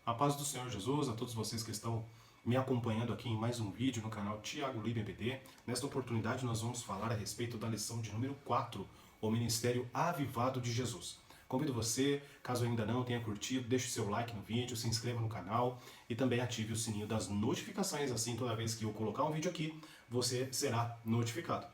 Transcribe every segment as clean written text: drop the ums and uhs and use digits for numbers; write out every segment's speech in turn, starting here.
A paz do Senhor Jesus a todos vocês que estão me acompanhando aqui em mais um vídeo no canal Tiago Libe EBD. Nesta oportunidade nós vamos falar a respeito da lição de número 4, o Ministério Avivado de Jesus. Convido você, caso ainda não tenha curtido, deixe o seu like no vídeo, se inscreva no canal e também ative o sininho das notificações, assim toda vez que eu colocar um vídeo aqui, você será notificado.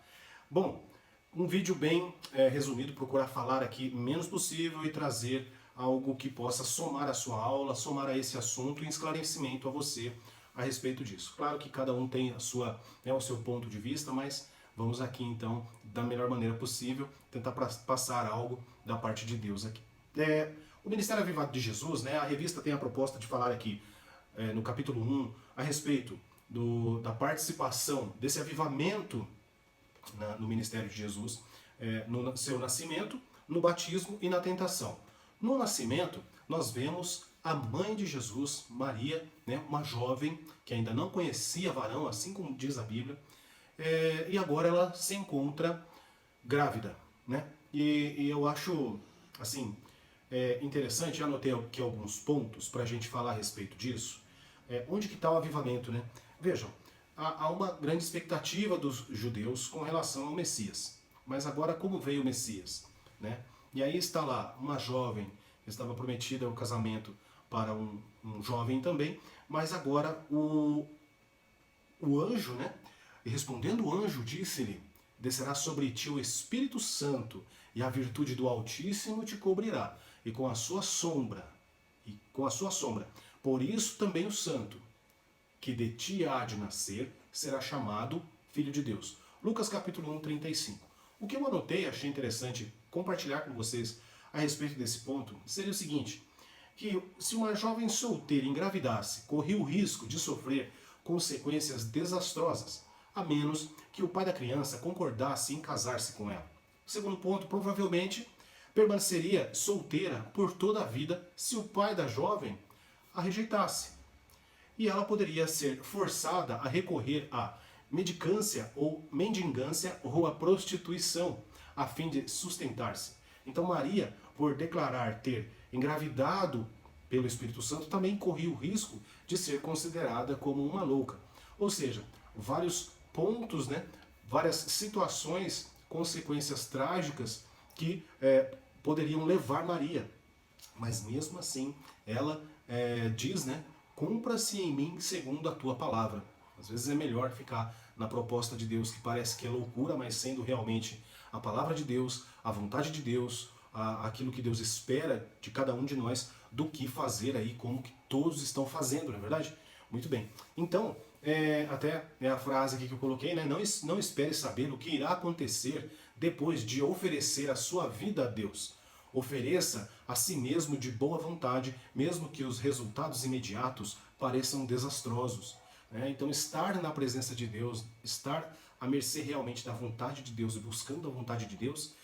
Bom, um vídeo bem resumido, procurar falar aqui menos possível e trazer algo que possa somar a sua aula, somar a esse assunto e esclarecimento a você a respeito disso. Claro que cada um tem a sua, o seu ponto de vista, mas vamos aqui então, da melhor maneira possível, tentar passar algo da parte de Deus aqui. O Ministério Avivado de Jesus, a revista tem a proposta de falar aqui, no capítulo 1, a respeito da participação desse avivamento no ministério de Jesus, no seu nascimento, no batismo e na tentação. No nascimento, nós vemos a mãe de Jesus, Maria, uma jovem que ainda não conhecia varão, assim como diz a Bíblia, e agora ela se encontra grávida. E eu acho assim interessante, eu anotei aqui alguns pontos para a gente falar a respeito disso. Onde que está o avivamento? Vejam, há uma grande expectativa dos judeus com relação ao Messias. Mas agora como veio o Messias? E aí está lá uma jovem, estava prometida ao casamento para um jovem também, mas agora o anjo, e respondendo o anjo, disse-lhe: descerá sobre ti o Espírito Santo, e a virtude do Altíssimo te cobrirá, e com a sua sombra, por isso também o santo, que de ti há de nascer, será chamado Filho de Deus. Lucas capítulo 1, 35. O que eu anotei, achei interessante compartilhar com vocês a respeito desse ponto, seria o seguinte, que se uma jovem solteira engravidasse, corria o risco de sofrer consequências desastrosas, a menos que o pai da criança concordasse em casar-se com ela. O segundo ponto, provavelmente permaneceria solteira por toda a vida se o pai da jovem a rejeitasse. E ela poderia ser forçada a recorrer à mendicância ou mendigância ou à prostituição, a fim de sustentar-se. Então Maria, por declarar ter engravidado pelo Espírito Santo, também corria o risco de ser considerada como uma louca. Ou seja, vários pontos, várias situações, consequências trágicas que poderiam levar Maria. Mas mesmo assim, ela diz, cumpra-se em mim segundo a tua palavra. Às vezes é melhor ficar na proposta de Deus, que parece que é loucura, mas sendo realmente a palavra de Deus, a vontade de Deus, aquilo que Deus espera de cada um de nós, do que fazer aí como que todos estão fazendo, não é verdade? Muito bem. Então, até a frase aqui que eu coloquei, não espere saber o que irá acontecer depois de oferecer a sua vida a Deus. Ofereça a si mesmo de boa vontade, mesmo que os resultados imediatos pareçam desastrosos. Então, estar na presença de Deus, estar à mercê realmente da vontade de Deus e buscando a vontade de Deus,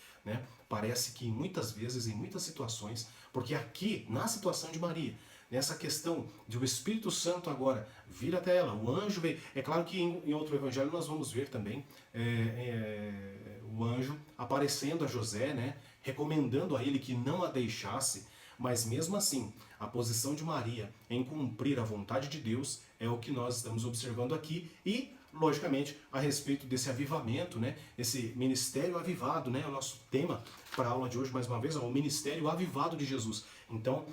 parece que muitas vezes, em muitas situações, porque aqui, na situação de Maria, nessa questão de o Espírito Santo agora vir até ela, o anjo veio. É claro que em outro evangelho nós vamos ver também o anjo aparecendo a José, recomendando a ele que não a deixasse, mas mesmo assim, a posição de Maria em cumprir a vontade de Deus é o que nós estamos observando aqui e, logicamente, a respeito desse avivamento, esse ministério avivado, o nosso tema para a aula de hoje, mais uma vez, é o ministério avivado de Jesus. Então,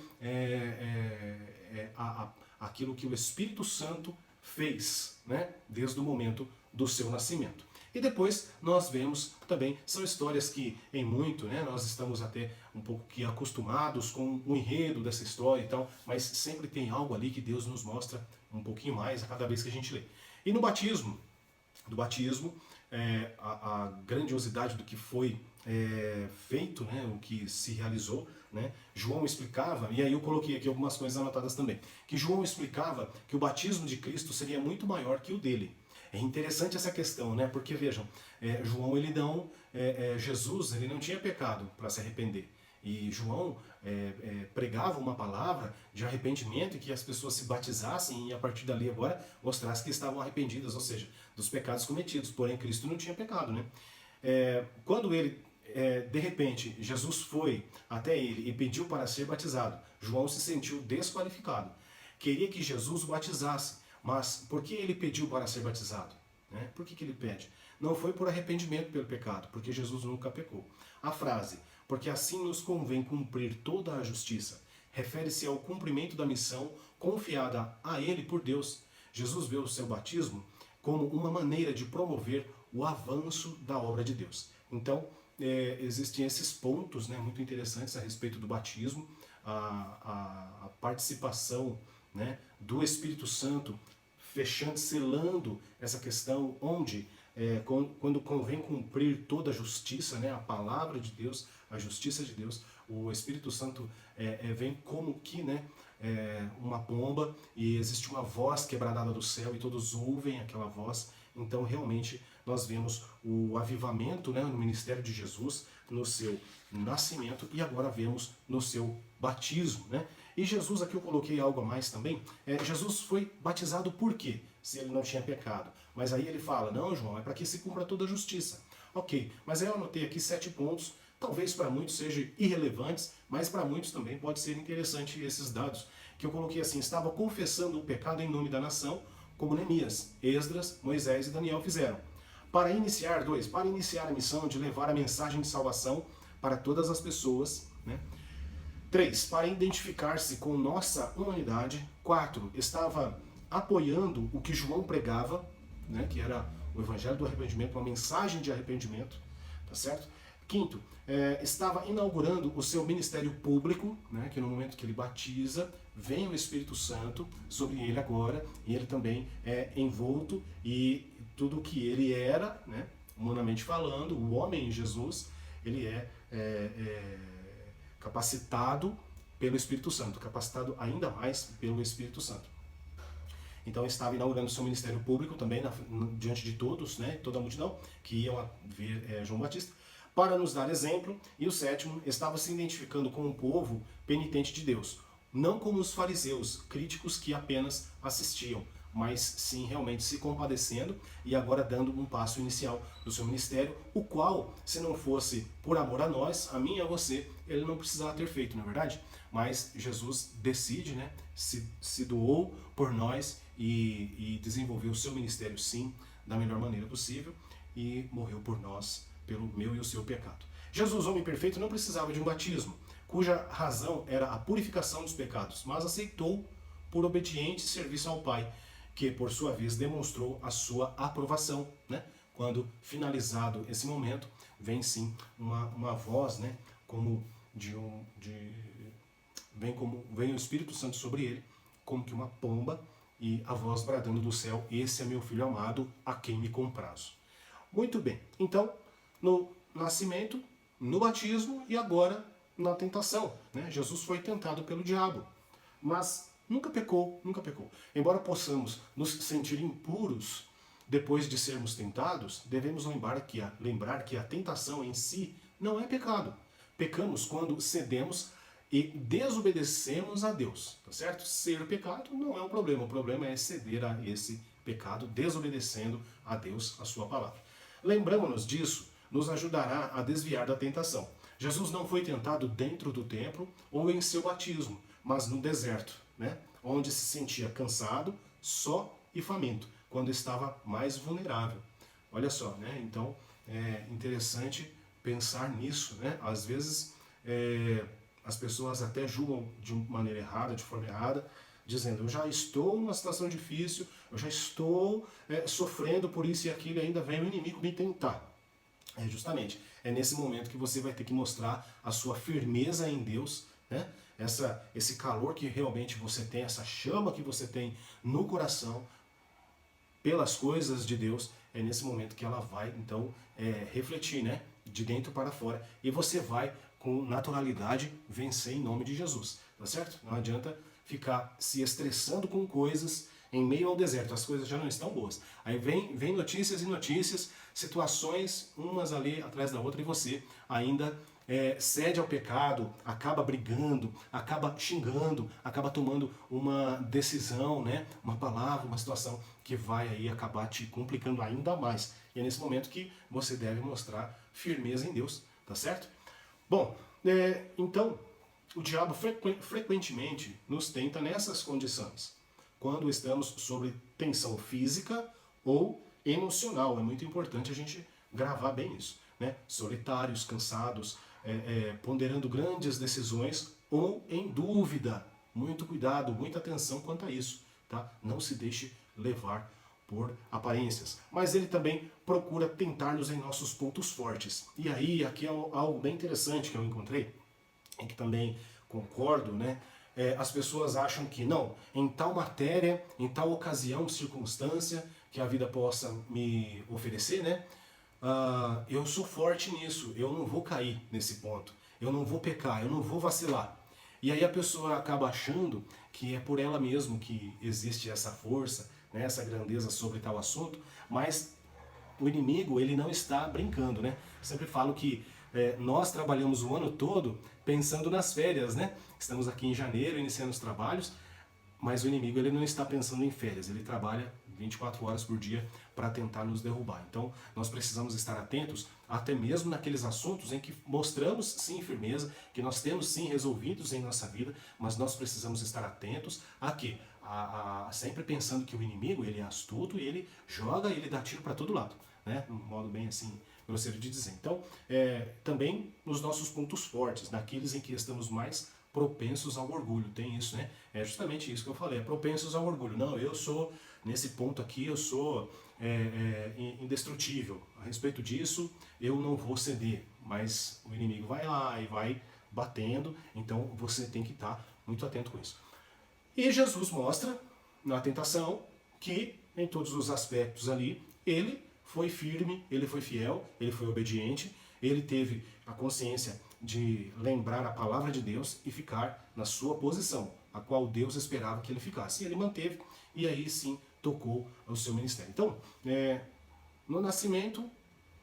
aquilo que o Espírito Santo fez, desde o momento do seu nascimento. E depois nós vemos também, são histórias que em muito, nós estamos até um pouco que acostumados com o enredo dessa história e tal, mas sempre tem algo ali que Deus nos mostra um pouquinho mais a cada vez que a gente lê. E no batismo, a grandiosidade do que foi feito, o que se realizou, João explicava, e aí eu coloquei aqui algumas coisas anotadas também, que João explicava que o batismo de Cristo seria muito maior que o dele. É interessante essa questão, porque vejam, João Jesus ele não tinha pecado para se arrepender. E João pregava uma palavra de arrependimento e que as pessoas se batizassem e a partir dali agora mostrasse que estavam arrependidas, ou seja, dos pecados cometidos. Porém, Cristo não tinha pecado. Quando ele, de repente, Jesus foi até ele e pediu para ser batizado, João se sentiu desqualificado. queria que Jesus o batizasse. Mas por que ele pediu para ser batizado? Né? Por que ele pede? Não foi por arrependimento pelo pecado, porque Jesus nunca pecou. A frase, porque assim nos convém cumprir toda a justiça, refere-se ao cumprimento da missão confiada a ele por Deus. Jesus vê o seu batismo como uma maneira de promover o avanço da obra de Deus. Então, existem esses pontos, né, muito interessantes a respeito do batismo, a participação, né, do Espírito Santo fechando, selando essa questão onde, quando convém cumprir toda a justiça, né, a palavra de Deus, a justiça de Deus, o Espírito Santo vem como que, né, uma pomba, e existe uma voz que é bradada do céu e todos ouvem aquela voz. Então realmente nós vemos o avivamento, né, no ministério de Jesus, no seu nascimento, e agora vemos no seu batismo, né? E Jesus, aqui eu coloquei algo a mais também, Jesus foi batizado por quê? Se ele não tinha pecado. Mas aí ele fala, não, João, é para que se cumpra toda a justiça. Ok, mas aí eu anotei aqui 7 pontos, talvez para muitos sejam irrelevantes, mas para muitos também pode ser interessante esses dados, que eu coloquei assim, estava confessando o pecado em nome da nação, como Neemias, Esdras, Moisés e Daniel fizeram. Para iniciar a missão de levar a mensagem de salvação para todas as pessoas, né? 3, para identificar-se com nossa humanidade. 4, estava apoiando o que João pregava, né, que era o evangelho do arrependimento, uma mensagem de arrependimento, tá certo? 5, estava inaugurando o seu ministério público, né, que no momento que ele batiza, vem o Espírito Santo sobre ele agora, e ele também é envolto, e tudo que ele era, né, humanamente falando, o homem em Jesus, ele é capacitado pelo Espírito Santo, capacitado ainda mais pelo Espírito Santo. Então estava inaugurando seu ministério público também diante de todos, né, toda a multidão que iam ver João Batista, para nos dar exemplo. E o 7, estava se identificando com o povo penitente de Deus, não como os fariseus, críticos que apenas assistiam, mas sim realmente se compadecendo e agora dando um passo inicial do seu ministério, o qual, se não fosse por amor a nós, a mim e a você, ele não precisava ter feito, não é verdade? Mas Jesus decide, né, se doou por nós e desenvolveu o seu ministério, sim, da melhor maneira possível, e morreu por nós, pelo meu e o seu pecado. Jesus, homem perfeito, não precisava de um batismo, cuja razão era a purificação dos pecados, mas aceitou por obediente serviço ao Pai, que por sua vez demonstrou a sua aprovação, né? Quando finalizado esse momento, vem sim uma voz, né? Como vem o Espírito Santo sobre ele, como que uma pomba, e a voz bradando do céu, esse é meu filho amado, a quem me comprazo. Muito bem, então, no nascimento, no batismo e agora na tentação, né? Jesus foi tentado pelo diabo, mas nunca pecou, nunca pecou. Embora possamos nos sentir impuros depois de sermos tentados, devemos lembrar que a tentação em si não é pecado. Pecamos quando cedemos e desobedecemos a Deus, tá certo? Ser pecado não é um problema, o problema é ceder a esse pecado, desobedecendo a Deus, a sua palavra. Lembramos-nos disso, nos ajudará a desviar da tentação. Jesus não foi tentado dentro do templo ou em seu batismo, mas no deserto, né? Onde se sentia cansado, só e faminto, quando estava mais vulnerável. Olha só, né? Então é interessante pensar nisso, né? Às vezes as pessoas até julgam de maneira errada, de forma errada, dizendo, eu já estou numa situação difícil, eu já estou sofrendo por isso e aquilo, e ainda vem o inimigo me tentar. Justamente, é nesse momento que você vai ter que mostrar a sua firmeza em Deus, né? Esse calor que realmente você tem, essa chama que você tem no coração pelas coisas de Deus, é nesse momento que ela vai, então, refletir, né? De dentro para fora, e você vai, com naturalidade, vencer em nome de Jesus, tá certo? Não adianta ficar se estressando com coisas em meio ao deserto, as coisas já não estão boas. Aí vem notícias e notícias, situações, umas ali atrás da outra, e você ainda cede ao pecado, acaba brigando, acaba xingando, acaba tomando uma decisão, né? Uma palavra, uma situação que vai aí acabar te complicando ainda mais. E é nesse momento que você deve mostrar firmeza em Deus, tá certo? Bom, então, o diabo frequentemente nos tenta nessas condições, quando estamos sob tensão física ou emocional. É muito importante a gente gravar bem isso, né? Solitários, cansados, ponderando grandes decisões ou em dúvida. Muito cuidado, muita atenção quanto a isso, tá? Não se deixe levar por aparências. Mas ele também procura tentar-nos em nossos pontos fortes. E aí, aqui é algo bem interessante que eu encontrei, e que também concordo, né? As pessoas acham que não, em tal matéria, em tal ocasião, circunstância que a vida possa me oferecer, né? Eu sou forte nisso, eu não vou cair nesse ponto, eu não vou pecar, eu não vou vacilar. E aí a pessoa acaba achando que é por ela mesma que existe essa força, né, essa grandeza sobre tal assunto, mas o inimigo, ele não está brincando, né? Eu sempre falo que nós trabalhamos o ano todo pensando nas férias, né? Estamos aqui em janeiro, iniciando os trabalhos, mas o inimigo, ele não está pensando em férias, ele trabalha 24 horas por dia para tentar nos derrubar. Então, nós precisamos estar atentos até mesmo naqueles assuntos em que mostramos sim firmeza, que nós temos sim resolvidos em nossa vida, mas nós precisamos estar atentos a quê? Sempre pensando que o inimigo, ele é astuto e ele joga, ele dá tiro para todo lado, né? Um modo bem assim grosseiro de dizer. Então, também nos nossos pontos fortes, naqueles em que estamos mais propensos ao orgulho. Tem isso, né? É justamente isso que eu falei, propensos ao orgulho. Não, eu sou, nesse ponto aqui, eu sou indestrutível. A respeito disso, eu não vou ceder. Mas o inimigo vai lá e vai batendo, então você tem que estar muito atento com isso. E Jesus mostra, na tentação, que em todos os aspectos ali, ele foi firme, ele foi fiel, ele foi obediente, ele teve a consciência de lembrar a palavra de Deus e ficar na sua posição, a qual Deus esperava que ele ficasse. E ele manteve, e aí sim tocou o seu ministério. Então, no nascimento,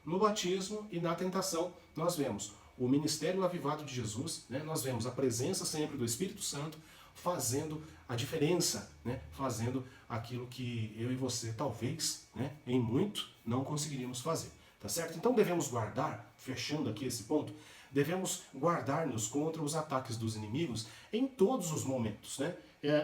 no batismo e na tentação, nós vemos o ministério avivado de Jesus, né? Nós vemos a presença sempre do Espírito Santo fazendo a diferença, né? Fazendo aquilo que eu e você talvez, né, em muito, não conseguiríamos fazer. Tá certo? Então devemos guardar, fechando aqui esse ponto, devemos guardar-nos contra os ataques dos inimigos em todos os momentos, né?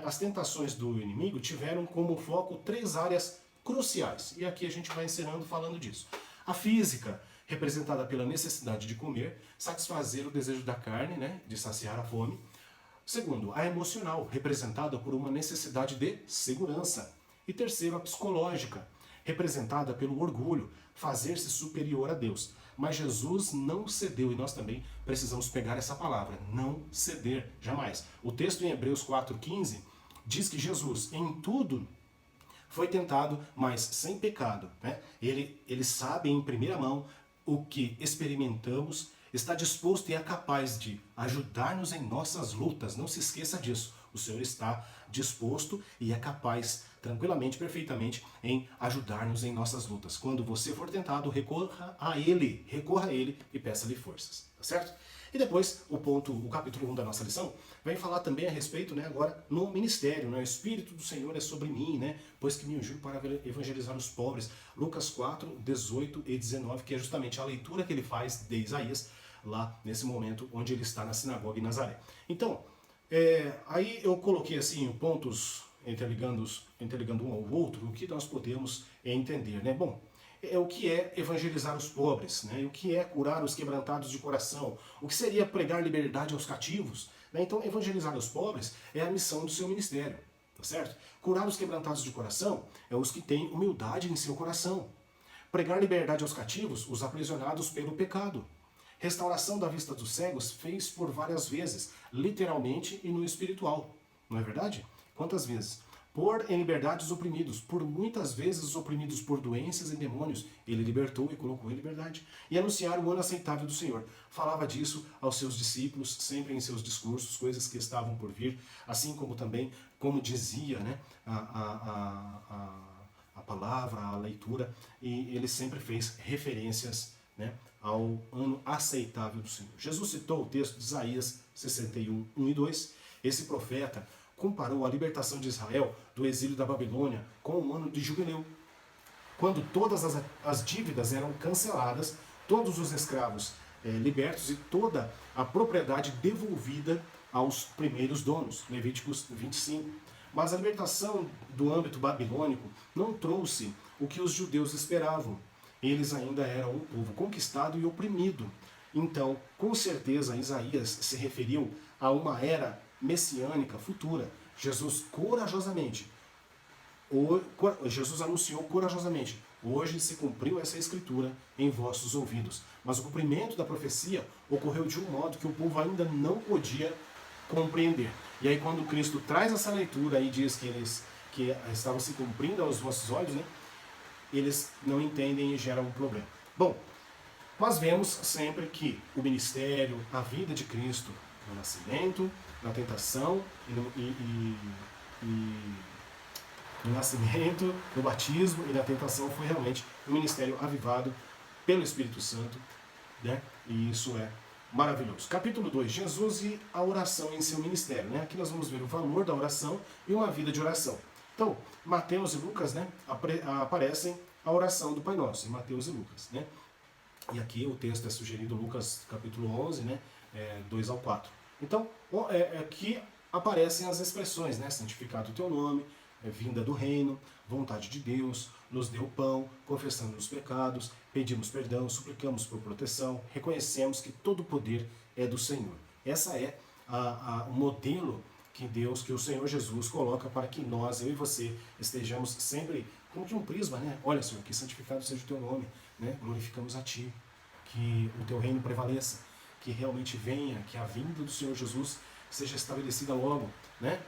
As tentações do inimigo tiveram como foco 3 áreas cruciais. E aqui a gente vai encerrando falando disso. A física, representada pela necessidade de comer, satisfazer o desejo da carne, né, de saciar a fome. Segundo, a emocional, representada por uma necessidade de segurança. E terceiro, a psicológica, representada pelo orgulho, fazer-se superior a Deus. Mas Jesus não cedeu, e nós também precisamos pegar essa palavra, não ceder, jamais. O texto em Hebreus 4,15 diz que Jesus, em tudo, foi tentado, mas sem pecado, né? Ele sabe em primeira mão o que experimentamos, está disposto e é capaz de ajudar-nos em nossas lutas. Não se esqueça disso. O Senhor está disposto e é capaz, tranquilamente, perfeitamente, em ajudar-nos em nossas lutas. Quando você for tentado, recorra a Ele e peça-lhe forças. Tá certo? E depois, o capítulo 1 da nossa lição, vai falar também a respeito, né, agora, no ministério, né, o Espírito do Senhor é sobre mim, né, pois que me ungiu para evangelizar os pobres. Lucas 4, 18 e 19, que é justamente a leitura que ele faz de Isaías, lá nesse momento onde ele está na sinagoga em Nazaré. Então, aí eu coloquei assim pontos interligando um ao outro, o que nós podemos entender, né? Bom, o que é evangelizar os pobres, né? O que é curar os quebrantados de coração, o que seria pregar liberdade aos cativos, né? Então, evangelizar os pobres é a missão do seu ministério, tá certo? Curar os quebrantados de coração é os que têm humildade em seu coração. Pregar liberdade aos cativos, os aprisionados pelo pecado. Restauração da vista dos cegos fez por várias vezes, literalmente e no espiritual. Não é verdade? Quantas vezes? Pôr em liberdade os oprimidos, por muitas vezes os oprimidos por doenças e demônios, ele libertou e colocou em liberdade. E anunciar o ano aceitável do Senhor. Falava disso aos seus discípulos, sempre em seus discursos, coisas que estavam por vir, assim como também, como dizia, né, a palavra, a leitura, e ele sempre fez referências, né, ao ano aceitável do Senhor. Jesus citou o texto de Isaías 61, 1 e 2. Esse profeta comparou a libertação de Israel do exílio da Babilônia com o ano de jubileu, quando todas as dívidas eram canceladas, todos os escravos libertos e toda a propriedade devolvida aos primeiros donos, Levíticos 25. Mas a libertação do âmbito babilônico não trouxe o que os judeus esperavam. Eles ainda eram um povo conquistado e oprimido. Então, com certeza, Isaías se referiu a uma era messiânica futura. Jesus anunciou corajosamente: hoje se cumpriu essa escritura em vossos ouvidos. Mas o cumprimento da profecia ocorreu de um modo que o povo ainda não podia compreender. E aí quando Cristo traz essa leitura e diz que estavam se cumprindo aos vossos olhos, né, eles não entendem e geram um problema. Bom, nós vemos sempre que o ministério, a vida de Cristo, no nascimento, na tentação no nascimento, no batismo e na tentação foi realmente um ministério avivado pelo Espírito Santo, né? E isso é maravilhoso. Capítulo 2, Jesus e a oração em seu ministério, né? Aqui nós vamos ver o valor da oração e uma vida de oração. Então, Mateus e Lucas, né, aparecem a oração do Pai Nosso, em Mateus e Lucas, né? E aqui o texto é sugerido Lucas capítulo 11, né, 2 ao 4. Então, aqui aparecem as expressões, né? Santificado o teu nome, vinda do reino, vontade de Deus, nos deu pão, confessando os pecados, pedimos perdão, suplicamos por proteção, reconhecemos que todo o poder é do Senhor. Essa é o modelo que o Senhor Jesus coloca para que nós, eu e você, estejamos sempre como que um prisma, né? Olha, Senhor, que santificado seja o teu nome, né? Glorificamos a Ti, que o teu reino prevaleça, que realmente venha, que a vinda do Senhor Jesus seja estabelecida logo, né?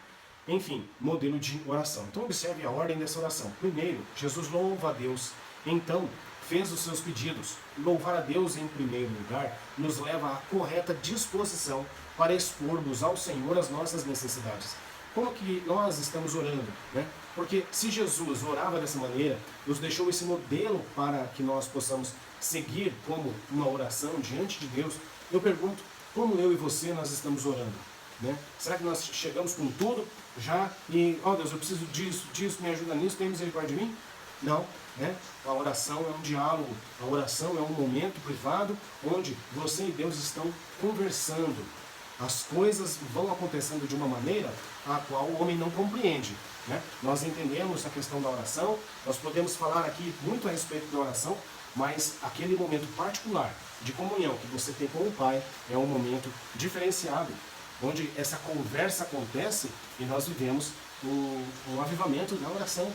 Enfim, modelo de oração. Então observe a ordem dessa oração. Primeiro, Jesus louva a Deus. Então, fez os seus pedidos. Louvar a Deus em primeiro lugar nos leva à correta disposição para expormos ao Senhor as nossas necessidades. Como que nós estamos orando, né? Porque se Jesus orava dessa maneira, nos deixou esse modelo para que nós possamos seguir como uma oração diante de Deus, eu pergunto, como eu e você nós estamos orando? Né? Será que nós chegamos com tudo já e, ó Deus, eu preciso disso, me ajuda nisso, tem misericórdia de mim? Não, né? A oração é um diálogo, a oração é um momento privado onde você e Deus estão conversando. As coisas vão acontecendo de uma maneira a qual o homem não compreende, né? Nós entendemos a questão da oração, nós podemos falar aqui muito a respeito da oração, mas aquele momento particular de comunhão que você tem com o Pai é um momento diferenciado, onde essa conversa acontece e nós vivemos um avivamento da oração,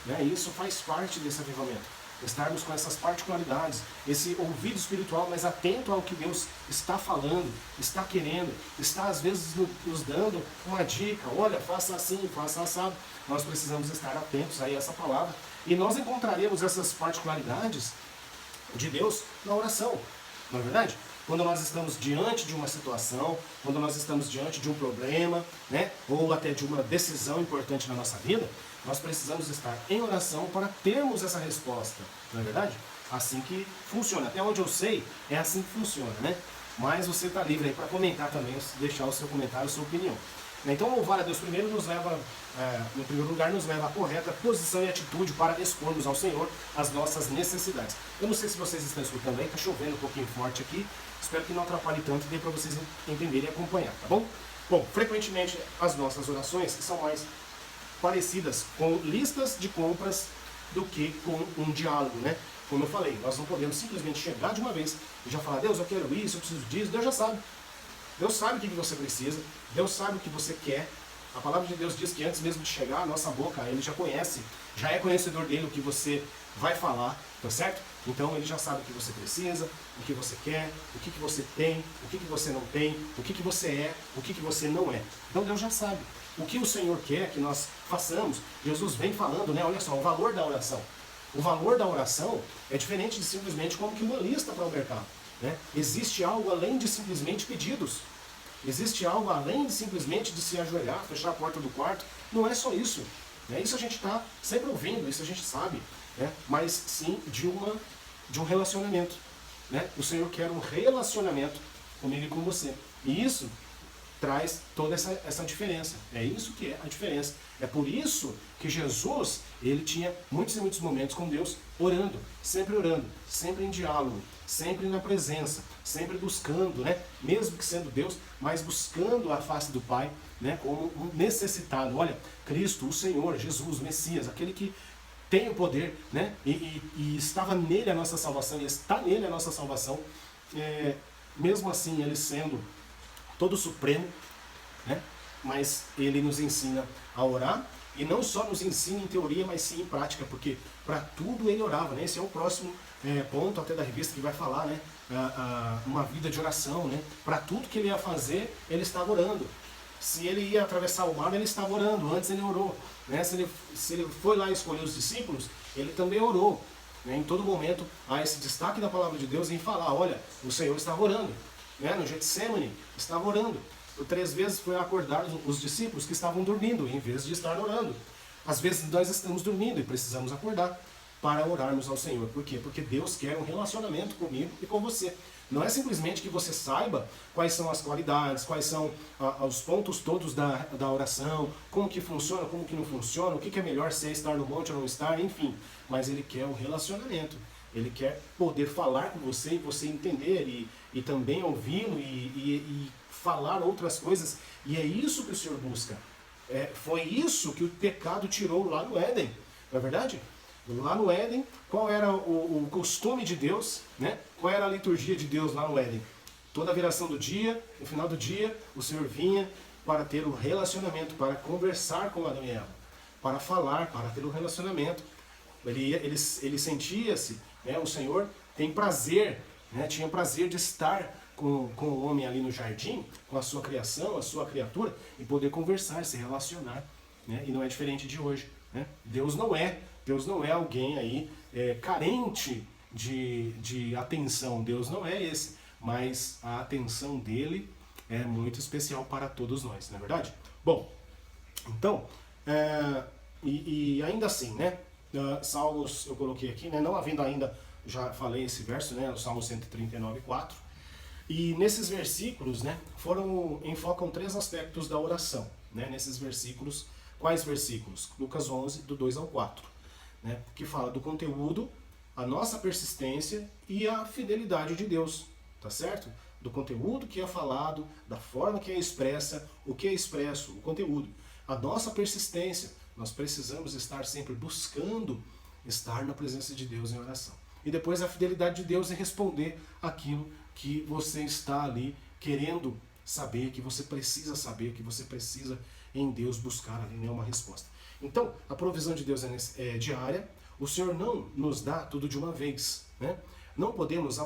né? E isso faz parte desse avivamento. Estarmos com essas particularidades, esse ouvido espiritual mais atento ao que Deus está falando, está querendo, está às vezes nos dando uma dica, olha, faça assim, faça assado. Nós precisamos estar atentos a essa palavra e nós encontraremos essas particularidades de Deus na oração, não é verdade? Quando nós estamos diante de uma situação, quando nós estamos diante de um problema, né, ou até de uma decisão importante na nossa vida, nós precisamos estar em oração para termos essa resposta, não é verdade? Assim que funciona. Até onde eu sei, é assim que funciona, né? Mas você está livre aí para comentar também, deixar o seu comentário, a sua opinião. Então, louvar a Deus primeiro nos leva, no primeiro lugar, nos leva à correta posição e atitude para expormos ao Senhor as nossas necessidades. Eu não sei se vocês estão escutando aí, está chovendo um pouquinho forte aqui. Espero que não atrapalhe tanto e dê para vocês entenderem e acompanhar, tá bom? Bom, frequentemente as nossas orações são mais parecidas com listas de compras do que com um diálogo, né? Como eu falei, nós não podemos simplesmente chegar de uma vez e já falar, Deus, eu quero isso, eu preciso disso. Deus já sabe. Deus sabe o que você precisa, Deus sabe o que você quer. A palavra de Deus diz que antes mesmo de chegar à nossa boca, Ele já conhece, já é conhecedor dele o que você vai falar, tá certo? Então Ele já sabe o que você precisa, o que você quer, o que você tem, o que você não tem, o que você é, o que você não é. Então Deus já sabe. O que o Senhor quer que nós façamos, Jesus vem falando, né? Olha só, o valor da oração. O valor da oração é diferente de simplesmente como que uma lista para o mercado, né? Existe algo além de simplesmente pedidos. Existe algo além de simplesmente de se ajoelhar, fechar a porta do quarto. Não é só isso, né? Isso a gente está sempre ouvindo, isso a gente sabe, né? Mas sim de um relacionamento, né? O Senhor quer um relacionamento comigo e com você. E isso traz toda essa diferença. É isso que é a diferença. É por isso que Jesus, ele tinha muitos e muitos momentos com Deus, orando, sempre em diálogo, sempre na presença, sempre buscando, né? Mesmo que sendo Deus, mas buscando a face do Pai, né? Como um necessitado. Olha, Cristo, o Senhor, Jesus, o Messias, aquele que tem o poder, né? E estava nele a nossa salvação, e está nele a nossa salvação. Mesmo assim, ele sendo todo supremo, né? Mas ele nos ensina a orar, e não só nos ensina em teoria, mas sim em prática, porque para tudo ele orava, né? Esse é o próximo ponto até da revista que vai falar, né? Uma vida de oração, né? Para tudo que ele ia fazer, ele estava orando. Se ele ia atravessar o mar, ele estava orando, antes ele orou. Né? Se ele foi lá escolher os discípulos, ele também orou. Né? Em todo momento há esse destaque da palavra de Deus em falar, olha, o Senhor estava orando. Né? No Getsemane, estava orando. Por 3 vezes foi acordar os discípulos que estavam dormindo, em vez de estar orando. Às vezes nós estamos dormindo e precisamos acordar para orarmos ao Senhor. Por quê? Porque Deus quer um relacionamento comigo e com você. Não é simplesmente que você saiba quais são as qualidades, quais são os pontos todos da oração, como que funciona, como que não funciona, o que é melhor, se é estar no monte ou não estar, enfim. Mas Ele quer um relacionamento. Ele quer poder falar com você e você entender e também ouvi-lo e falar outras coisas. E é isso que o Senhor busca. Foi isso que o pecado tirou lá no Éden. Não é verdade? Lá no Éden, qual era o costume de Deus, né? Qual era a liturgia de Deus lá no Éden? Toda a viração do dia, no final do dia, o Senhor vinha para ter um relacionamento, para conversar com Adão e Eva, para falar, para ter um relacionamento. Ele sentia-se, né? O Senhor tem prazer, né? Tinha prazer de estar com o homem ali no jardim, com a sua criação, a sua criatura, e poder conversar, se relacionar. Né? E não é diferente de hoje. Né? Deus não é alguém aí carente de atenção. Deus não é esse. Mas a atenção dele é muito especial para todos nós, não é verdade? Bom, então, e ainda assim, né? Salmos eu coloquei aqui, né? Não havendo ainda, já falei esse verso, né? O Salmo 139:4. E nesses versículos, né? Enfocam 3 aspectos da oração, né? Nesses versículos. Quais versículos? Lucas 11, do 2 ao 4, né? Que fala do conteúdo, a nossa persistência e a fidelidade de Deus, tá certo? Do conteúdo que é falado, da forma que é expressa, o que é expresso, o conteúdo. A nossa persistência, nós precisamos estar sempre buscando estar na presença de Deus em oração. E depois a fidelidade de Deus é responder aquilo que você está ali querendo saber, que você precisa saber, que você precisa em Deus buscar ali, né, uma resposta. Então, a provisão de Deus é diária. O Senhor não nos dá tudo de uma vez, né? Não podemos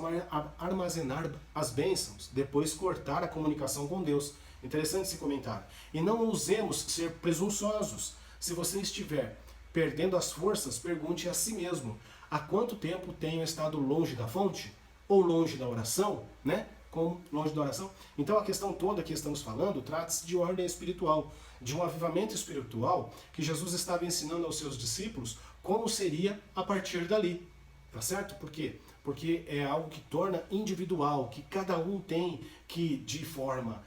armazenar as bênçãos, depois cortar a comunicação com Deus. Interessante esse comentário. E não ousemos ser presunçosos. Se você estiver perdendo as forças, pergunte a si mesmo: há quanto tempo tenho estado longe da fonte? Ou longe da oração, né? Como longe da oração. Então a questão toda que estamos falando trata-se de ordem espiritual, de um avivamento espiritual que Jesus estava ensinando aos seus discípulos como seria a partir dali. Tá certo? Por quê? Porque é algo que torna individual, que cada um tem que, de forma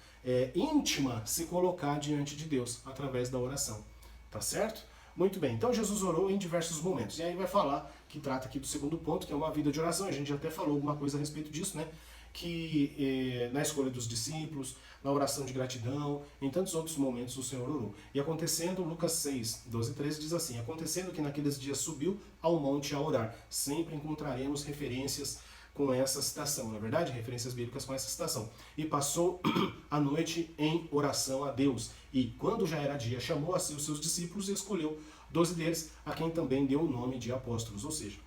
íntima, se colocar diante de Deus através da oração. Tá certo? Muito bem, então Jesus orou em diversos momentos. E aí vai falar que trata aqui do segundo ponto, que é uma vida de oração. A gente já até falou alguma coisa a respeito disso, né? Que na escolha dos discípulos, na oração de gratidão, em tantos outros momentos o Senhor orou. E acontecendo, Lucas 6, 12 e 13 diz assim: acontecendo que naqueles dias subiu ao monte a orar. Sempre encontraremos referências com essa citação, na verdade, referências bíblicas com essa citação. E passou a noite em oração a Deus. E quando já era dia, chamou a si os seus discípulos e escolheu 12 deles, a quem também deu o nome de apóstolos. Ou seja,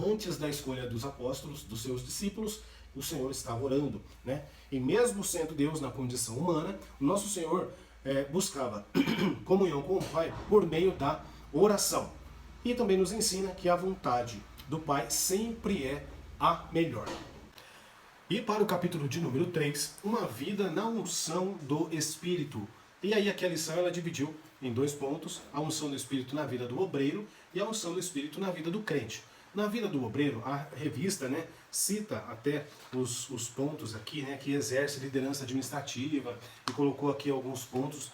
antes da escolha dos apóstolos, dos seus discípulos, o Senhor estava orando, né? E mesmo sendo Deus na condição humana, o nosso Senhor buscava comunhão com o Pai por meio da oração. E também nos ensina que a vontade do Pai sempre é a melhor. E para o capítulo de número 3, uma vida na unção do Espírito. E aí aqui a lição ela dividiu em 2 pontos: a unção do Espírito na vida do obreiro e a unção do Espírito na vida do crente. Na vida do obreiro, a revista, né, cita até os pontos aqui, né, que exerce liderança administrativa, e colocou aqui alguns pontos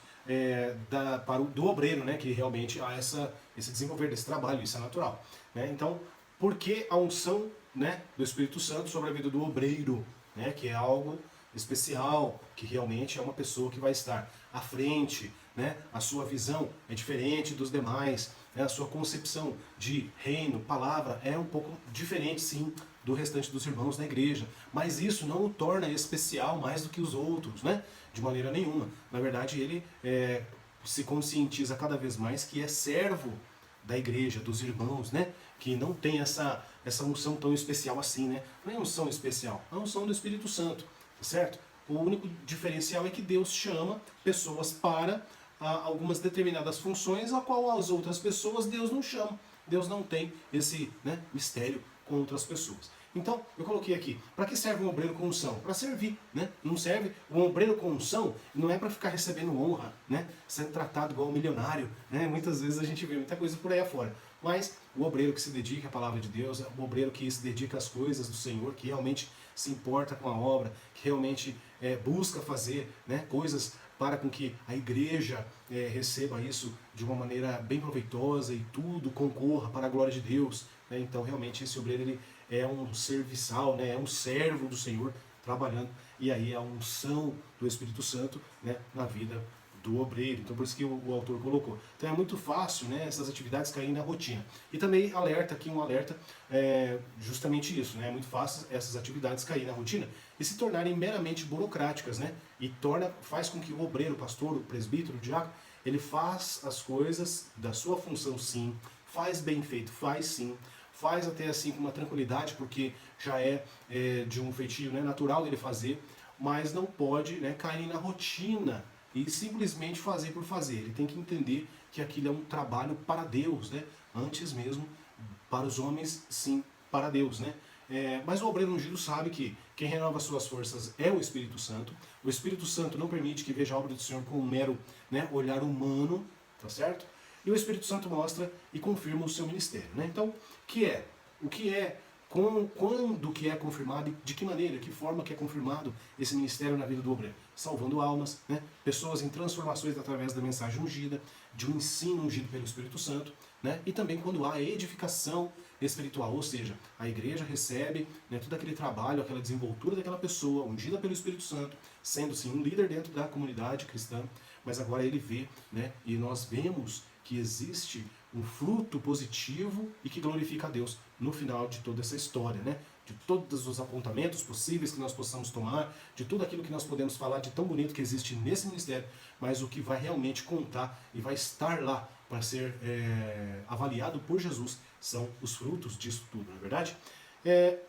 do obreiro, né, que realmente há esse desenvolver desse trabalho, isso é natural. Né? Então, por que a unção né, do Espírito Santo sobre a vida do obreiro, né, que é algo especial, que realmente é uma pessoa que vai estar à frente, né, a sua visão é diferente dos demais, né, a sua concepção de reino, palavra, é um pouco diferente, sim, do restante dos irmãos na igreja, mas isso não o torna especial mais do que os outros, né, de maneira nenhuma. Na verdade, ele se conscientiza cada vez mais que é servo da igreja, dos irmãos, né? Que não tem essa unção tão especial assim, né? Não é unção especial, é a unção do Espírito Santo, tá certo? O único diferencial é que Deus chama pessoas para algumas determinadas funções, a qual as outras pessoas Deus não chama. Deus não tem esse, né, mistério com outras pessoas. Então, eu coloquei aqui, para que serve um obreiro com unção? Para servir, né? Não serve, um obreiro com unção não é para ficar recebendo honra, né? Sendo tratado igual um milionário, né? Muitas vezes a gente vê muita coisa por aí afora. Mas o obreiro que se dedica à palavra de Deus, o obreiro que se dedica às coisas do Senhor, que realmente se importa com a obra, que realmente busca fazer, né, coisas para com que a igreja receba isso de uma maneira bem proveitosa e tudo concorra para a glória de Deus, né? Então, realmente, esse obreiro ele é um serviçal, né? É um servo do Senhor trabalhando, e aí a unção do Espírito Santo, né, na vida do obreiro. Então, por isso que o autor colocou. Então, é muito fácil, né, essas atividades caírem na rotina. E também alerta aqui, um alerta, justamente isso, né? É muito fácil essas atividades caírem na rotina e se tornarem meramente burocráticas, né? E faz com que o obreiro, o pastor, o presbítero, o diácono, ele faz as coisas da sua função, sim, faz bem feito, faz sim, faz até assim com uma tranquilidade, porque já de um feitio, né, natural dele fazer, mas não pode, né, cair na rotina e simplesmente fazer por fazer. Ele tem que entender que aquilo é um trabalho para Deus, né? Antes mesmo, para os homens, sim, para Deus, né? Mas o obreiro ungido sabe que quem renova suas forças é o Espírito Santo. O Espírito Santo não permite que veja a obra do Senhor com um mero, né, olhar humano, tá certo? E o Espírito Santo mostra e confirma o seu ministério, né? Então, o que é, quando que é confirmado e de que maneira, que forma que é confirmado esse ministério na vida do obreiro? Salvando almas, né? Pessoas em transformações através da mensagem ungida, de um ensino ungido pelo Espírito Santo, né? E também quando há edificação espiritual, ou seja, a igreja recebe, né, todo aquele trabalho, aquela desenvoltura daquela pessoa ungida pelo Espírito Santo, sendo sim um líder dentro da comunidade cristã, mas agora ele vê, né, e nós vemos que existe um fruto positivo e que glorifica a Deus no final de toda essa história, né? De todos os apontamentos possíveis que nós possamos tomar, de tudo aquilo que nós podemos falar de tão bonito que existe nesse ministério, mas o que vai realmente contar e vai estar lá para ser avaliado por Jesus são os frutos disso tudo, não é verdade?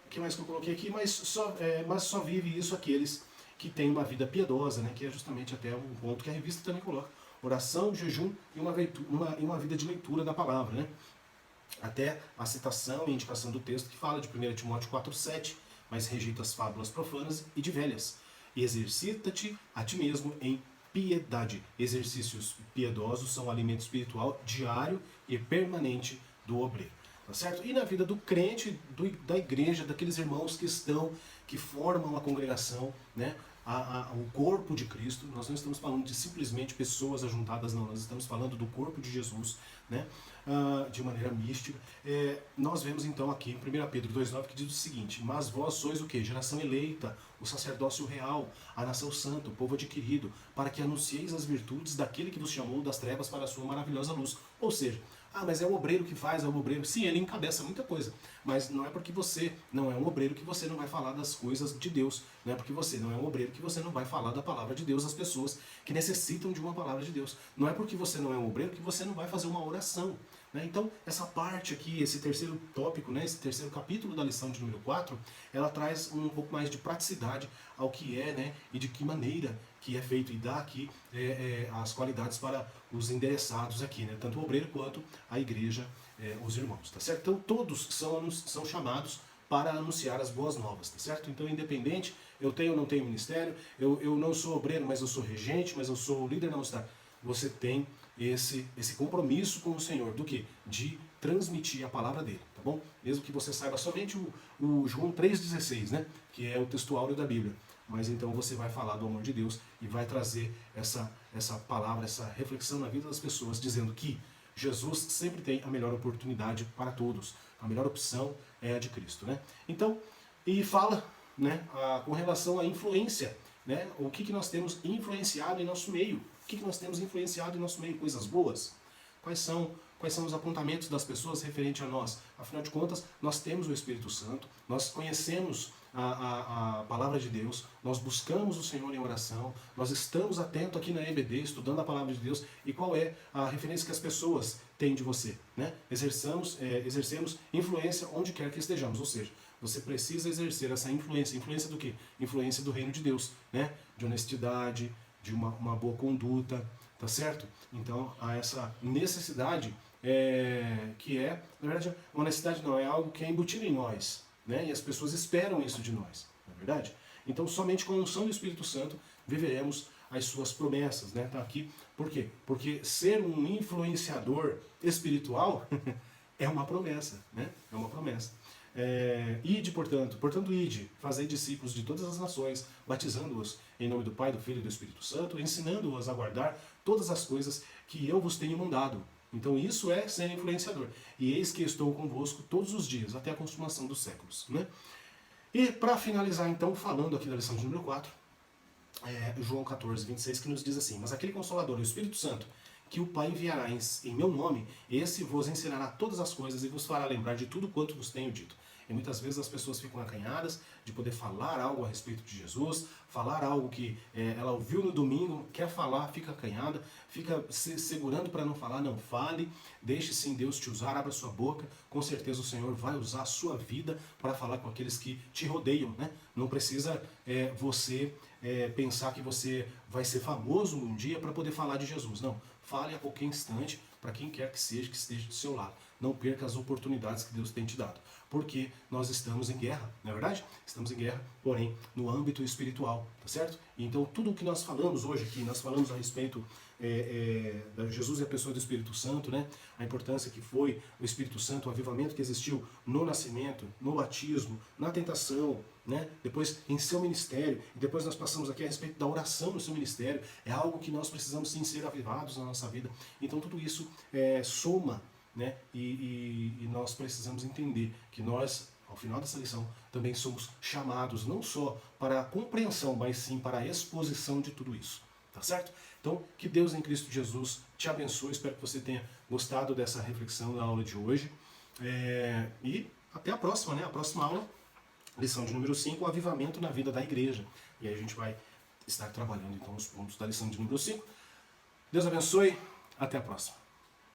O que mais que eu coloquei aqui? Mas só vive isso aqueles que têm uma vida piedosa, né? Que é justamente até um ponto que a revista também coloca. Oração, jejum e uma vida de leitura da palavra, né? Até a citação e indicação do texto que fala de 1 Timóteo 4,7, mas rejeita as fábulas profanas e de velhas. E exercita-te a ti mesmo em piedade. Exercícios piedosos são o alimento espiritual diário e permanente do obreiro. Tá certo? E na vida do crente, da igreja, daqueles irmãos que formam a congregação, né? O corpo de Cristo, nós não estamos falando de simplesmente pessoas ajuntadas, não, nós estamos falando do corpo de Jesus, né? De maneira mística. Nós vemos então aqui em 1 Pedro 2,9 que diz o seguinte: mas vós sois o que? Geração eleita, o sacerdócio real, a nação santa, o povo adquirido, para que anuncieis as virtudes daquele que vos chamou das trevas para a sua maravilhosa luz. Ou seja, mas é o obreiro que faz, é o obreiro. Sim, ele encabeça muita coisa, mas não é porque você não é um obreiro que você não vai falar das coisas de Deus. Não é porque você não é um obreiro que você não vai falar da palavra de Deus às pessoas que necessitam de uma palavra de Deus. Não é porque você não é um obreiro que você não vai fazer uma oração. Né? Então, essa parte aqui, esse terceiro tópico, né, esse terceiro capítulo da lição de número 4, ela traz um pouco mais de praticidade ao que é, né, e de que maneira que é feito, e dá aqui as qualidades para os endereçados aqui, né, tanto o obreiro quanto a igreja, os irmãos, tá certo? Então todos são chamados para anunciar as boas novas, tá certo? Então, independente, eu tenho ou não tenho ministério, eu não sou obreiro, mas eu sou regente, mas eu sou líder na mocidade, você tem esse compromisso com o Senhor, do que? De transmitir a palavra dele, tá bom? Mesmo que você saiba somente o João 3,16, né? Que é o texto áureo da Bíblia. Mas então você vai falar do amor de Deus e vai trazer essa palavra, essa reflexão na vida das pessoas, dizendo que Jesus sempre tem a melhor oportunidade para todos. A melhor opção é a de Cristo, né? Então, e fala, né, com relação à influência, né? O que nós temos influenciado em nosso meio? O que nós temos influenciado em nosso meio? Coisas boas? Quais são os apontamentos das pessoas referente a nós? Afinal de contas, nós temos o Espírito Santo, nós conhecemos a palavra de Deus, nós buscamos o Senhor em oração, nós estamos atentos aqui na EBD, estudando a palavra de Deus, e qual é a referência que as pessoas têm de você, né? Exercemos influência onde quer que estejamos, ou seja, você precisa exercer essa influência. Influência do quê? Influência do reino de Deus, né? De honestidade, de uma boa conduta, tá certo? Então, há essa necessidade que é, na verdade, honestidade não, é algo que é embutido em nós, né? E as pessoas esperam isso de nós, não é verdade? Então, somente com a unção do Espírito Santo viveremos as suas promessas, né? Tá aqui. Por quê? Porque ser um influenciador espiritual é uma promessa, né? É uma promessa. Ide, portanto, ide, fazei discípulos de todas as nações, batizando-os em nome do Pai, do Filho e do Espírito Santo, ensinando-os a guardar todas as coisas que eu vos tenho mandado. Então isso é ser influenciador. E eis que estou convosco todos os dias, até a consumação dos séculos, né? E para finalizar então, falando aqui da lição de número 4, João 14, 26, que nos diz assim: mas aquele Consolador, o Espírito Santo, que o Pai enviará em meu nome, esse vos ensinará todas as coisas e vos fará lembrar de tudo quanto vos tenho dito. E muitas vezes as pessoas ficam acanhadas de poder falar algo a respeito de Jesus, falar algo que ela ouviu no domingo, quer falar, fica acanhada, fica se segurando para não falar. Não fale, deixe sim Deus te usar, abra sua boca, com certeza o Senhor vai usar a sua vida para falar com aqueles que te rodeiam, né? Não precisa você pensar que você vai ser famoso um dia para poder falar de Jesus. Não, fale a qualquer instante para quem quer que esteja do seu lado. Não perca as oportunidades que Deus tem te dado. Porque nós estamos em guerra, não é verdade? Estamos em guerra, porém, no âmbito espiritual, tá certo? Então, tudo o que nós falamos hoje aqui, nós falamos a respeito de Jesus e a pessoa do Espírito Santo, né? A importância que foi o Espírito Santo, o avivamento que existiu no nascimento, no batismo, na tentação, né? Depois em seu ministério, e depois nós passamos aqui a respeito da oração no seu ministério. É algo que nós precisamos sim ser avivados na nossa vida. Então, tudo isso soma, né? E nós precisamos entender que nós, ao final dessa lição, também somos chamados não só para a compreensão, mas sim para a exposição de tudo isso. Tá certo? Então, que Deus em Cristo Jesus te abençoe. Espero que você tenha gostado dessa reflexão da aula de hoje. E até a próxima, né? A próxima aula, lição de número 5, o avivamento na vida da igreja. E aí a gente vai estar trabalhando então os pontos da lição de número 5. Deus abençoe. Até a próxima.